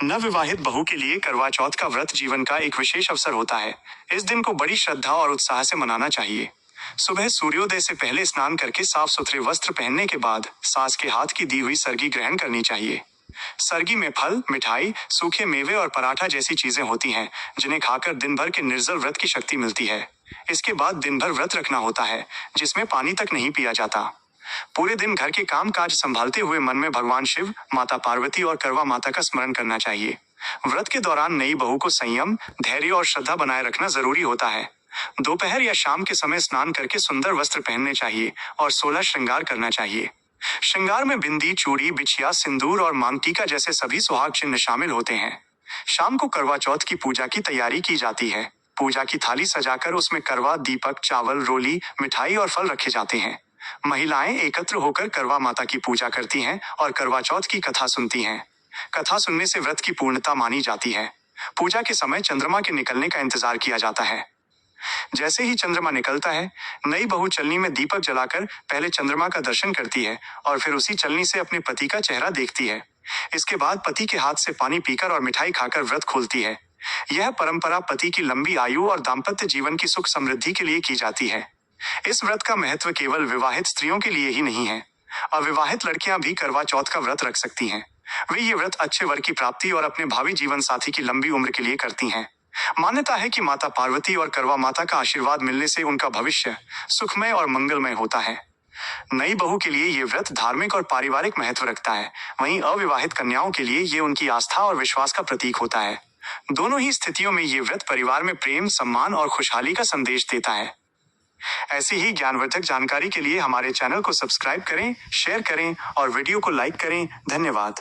नवविवाहित बहू के लिए करवा चौथ का व्रत जीवन का एक विशेष अवसर होता है। इस दिन को बड़ी श्रद्धा और उत्साह से मनाना चाहिए। सुबह सूर्योदय से पहले स्नान करके साफ सुथरे वस्त्र पहनने के बाद सास के हाथ की दी हुई सरगी ग्रहण करनी चाहिए। सरगी में फल, मिठाई, सूखे मेवे और पराठा जैसी चीजें होती हैं, जिन्हें खाकर दिन भर के निर्जल व्रत की शक्ति मिलती है। इसके बाद दिन भर व्रत रखना होता है, जिसमें पानी तक नहीं पिया जाता। पूरे दिन घर के काम काज संभालते हुए मन में भगवान शिव, माता पार्वती और करवा माता का स्मरण करना चाहिए। व्रत के दौरान नई बहू को संयम, धैर्य और श्रद्धा बनाए रखना जरूरी होता है। दोपहर या शाम के समय स्नान करके सुंदर वस्त्र पहनने चाहिए और 16 श्रृंगार करना चाहिए। श्रृंगार में बिंदी, चूड़ी, बिछिया, सिंदूर और मांग टीका जैसे सभी सुहाग चिन्ह शामिल होते हैं। शाम को करवा चौथ की पूजा की तैयारी की जाती है। पूजा की थाली सजाकर उसमें करवा, दीपक, चावल, रोली, मिठाई और फल रखे जाते हैं। महिलाएं एकत्र होकर करवा माता की पूजा करती हैं और करवा चौथ की कथा सुनती हैं। कथा सुनने से व्रत की पूर्णता मानी जाती है। पूजा के समय चंद्रमा के निकलने का इंतजार किया जाता है। जैसे ही चंद्रमा निकलता है, नई बहू चलनी में दीपक जलाकर पहले चंद्रमा का दर्शन करती है और फिर उसी चलनी से अपने पति का चेहरा देखती है। इसके बाद पति के हाथ से पानी पीकर और मिठाई खाकर व्रत खोलती है। यह परंपरा पति की लंबी आयु और दाम्पत्य जीवन की सुख समृद्धि के लिए की जाती है। इस व्रत का महत्व केवल विवाहित स्त्रियों के लिए ही नहीं है। अविवाहित लड़कियां भी करवा चौथ का व्रत रख सकती हैं। वे ये व्रत अच्छे वर की प्राप्ति और अपने भावी जीवन साथी की लंबी उम्र के लिए करती हैं। मान्यता है कि माता पार्वती और करवा माता का आशीर्वाद मिलने से उनका भविष्य सुखमय और मंगलमय होता है। नई बहू के लिए ये व्रत धार्मिक और पारिवारिक महत्व रखता है। वहीं अविवाहित कन्याओं के लिए ये उनकी आस्था और विश्वास का प्रतीक होता है। दोनों ही स्थितियों में ये व्रत परिवार में प्रेम, सम्मान और खुशहाली का संदेश देता है। ऐसी ही ज्ञानवर्धक जानकारी के लिए हमारे चैनल को सब्सक्राइब करें, शेयर करें और वीडियो को लाइक करें। धन्यवाद।